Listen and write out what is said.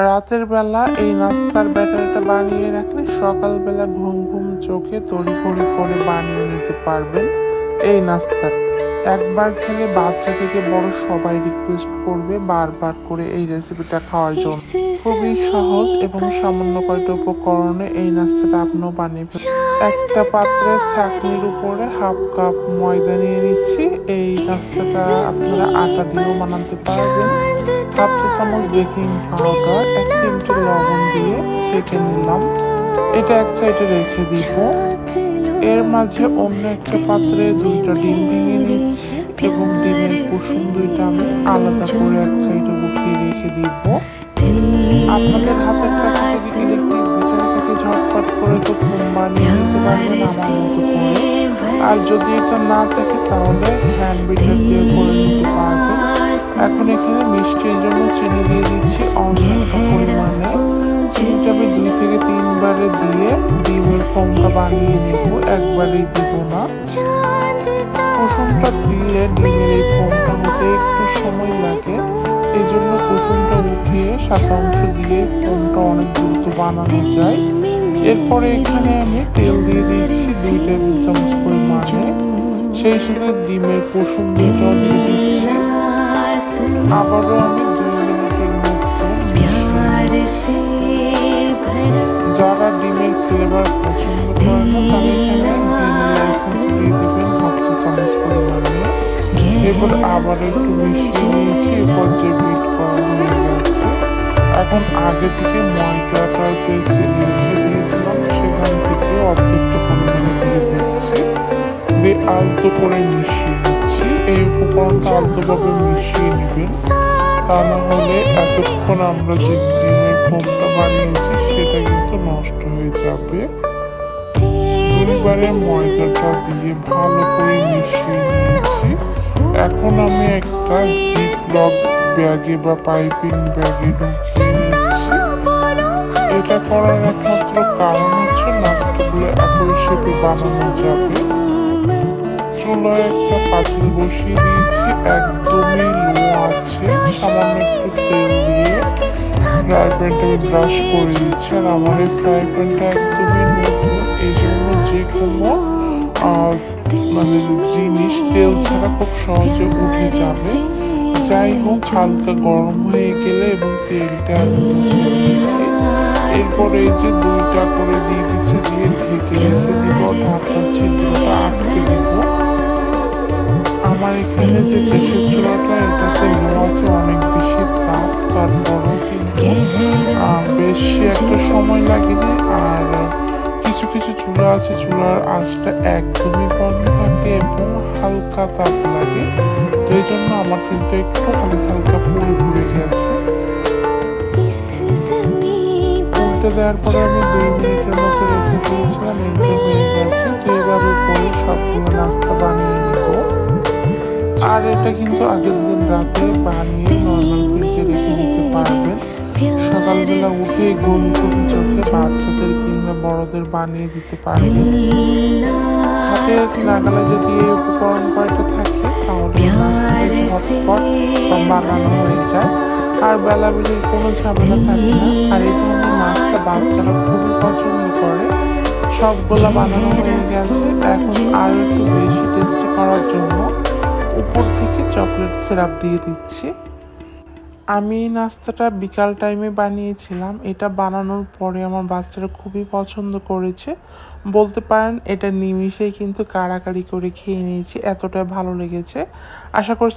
রাতের বেলা এই নাস্তার ব্যাটারটা বানিয়ে রাখলে সকালবেলা ঘুম ঘুম চোখে তড়িঘড়ি করে বানিয়ে নিতে পারবেন এই নাস্তা। একবার খেলে বাচ্চা থেকে বড় সবাই রিকোয়েস্ট করবে বারবার করে এই রেসিপিটা খাওয়ার জন্য। খুবই সহজ এবং সামান্য কয়েকটা উপকরণে এই নাস্তাটা আপনিও বানিয়ে ফেলবেন। একটা পাত্রে ছাঁকনির উপরে হাফ কাপ ময়দা নিয়ে নিচ্ছি। এই নাস্তাটা আপনারা আটা দিয়েও বানাতে পারবেন। হাফ চা চামচ বেকিং পাউডার, 1 চিমটি লবণ দিয়ে ছেঁকে নিলাম। এটা এক সাইডে রেখে দিব। এর মাঝে অন্য একটা পাত্রে 2টা ডিম ভেঙে নিচ্ছি এবং ডিমের কুসুম 2টা আমি আলাদা করে এক সাইডে উঠিয়ে রেখে দিব। আপনাদের হাতের কাছে যদি ইলেকট্রিক বিটার থেকে ঝটপট করে তো বানিয়ে নিতে পারবেন আমার মতো করে। আর যদি এটা না থাকে তাহলে হ্যান্ড বিটার দিয়ে করে নিতে পারবেন। এখন এখানে মিষ্টির জন্য চিনি দিয়ে দিচ্ছি অল্প পরিমাণে। চিনিটা আমি 2 থেকে 3 বারে দিয়ে ডিমের ফোমটা বানিয়ে নেব, একবারেই দিব না। কুসুমটা দিলে ডিমের এই ফোমটা হতে একটু সময় লাগে, এই জন্য কুসুমটা উঠিয়ে সাদা অংশ দিয়ে ফোমটা অনেক দ্রুত বানানো যায়। এরপরে এখানে আমি তেল দিয়ে দিচ্ছি 2 টেবিল চামচ পরিমাণে, সেই সাথে ডিমের কুসুম 2টাও দিয়ে দিচ্ছি। আবারও আমি 2 মিনিটের মধ্যে যারা ডিমের ফ্লেভার পছন্দ করেন না তারা এখানে ভ্যানিলা এসেন্স দিয়ে দেবেন হাফ চা চামচ পরিমাণে। এরপর আবার একটু মিশিয়ে নিয়েছি। এ পর্যায়ে বিট করা হয়ে গেছে। এখন আগে থেকে ময়দাটা যে চেলে রেখে দিয়েছিলাম সেখান থেকে অর্ধেকটা পরিমাণে দিয়ে দিচ্ছি, দিয়ে আলতো করে মিশিয়ে নিচ্ছি। এই উপকরণটা আলতোভাবে মিশিয়ে নেবেন, তা না হলে এতক্ষণ আমরা যে ডিমের ফোমটা বানিয়েছি সেটা কিন্তু নষ্ট হয়ে যাবে। 2 বারে ময়দাটা দিয়ে ভালো করে মিশিয়ে নিয়েছি। এখন আমি একটা জিপলক ব্যাগে বা পাইপিং ব্যাগে ঢুকিয়ে নিচ্ছি। এটা করার একমাত্র কারণ হচ্ছে নাস্তাগুলো একই শেপে বানানো যাবে। চুলায় একটা পাতিল বসিয়ে দিয়েছি, একদমই লো আছে। সামান্য একটু তেল দিয়ে ফ্রাই প্যানটাকে ব্রাশ করে দিচ্ছি। আর আমার এই ফ্রাই প্যানটা একদমই নতুন, এই জন্য যে কোনো জিনিস তেল ছাড়া খুব সহজে উঠে যাবে। যাই হোক, হালকা গরম হয়ে গেলে এবং তেলটা মুছে নিয়েছি। এরপরে এই যে 2টা করে দিয়ে দিচ্ছি, দিয়ে ঢেকে রেখে দিব, ঢাকার ছিদ্রটা আটকে দিব। আমার এখানে যে গ্যাসের চুলাটা এটাতে লো আছে, অনেক বেশি তাপ, তারপরও কিন্তু বেশি একটা সময় লাগেনি। আর কিছু কিছু চুলা আছে চুলার আঁচটা একদমই কম থাকে এবং হালকা তাপ লাগে, তো এই জন্য আমার কিন্তু একটু হালকা হালকা পুড়ে পুড়ে গেছে। উল্টে দেওয়ার পরে আমি 2 মিনিটের মতো রেখে দিয়েছিলাম, এই যে হয়ে গেছে। তো এইভাবে করে সবগুলো নাস্তা বানিয়ে নেব। আর এটা কিন্তু আগের দিন রাতে বানিয়ে নর্মাল ফ্রিজে রেখে দিতে পারবেন। সকালবেলা উঠে ঘুম ঘুম চোখে বাচ্চাদের কিংবা বড়দের বানিয়ে দিতে পারবেন। হাতের নাগালে যদি এই উপকরণ কয়টা থাকে তাহলে ঝটপট বানানো হয়ে যায়, আর বেলাবেলির কোনো ঝামেলা থাকে না। আর এই ধরনের নাস্তা বাচ্চারা খুবই পছন্দ করে। সবগুলো বানানো হয়ে গেছে। এখন আর একটু বেশি টেস্টি করার জন্য উপর থেকে চকলেট সিরাপ দিয়ে দিচ্ছি। আমি এই নাস্তাটা বিকাল টাইমে বানিয়েছিলাম। এটা বানানোর পরে আমার বাচ্চারা খুবই পছন্দ করেছে, বলতে পারেন এটা নিমিষেই কিন্তু কাড়াকাড়ি করে খেয়ে নিয়েছি, এতটাই ভালো লেগেছে। আশা করছি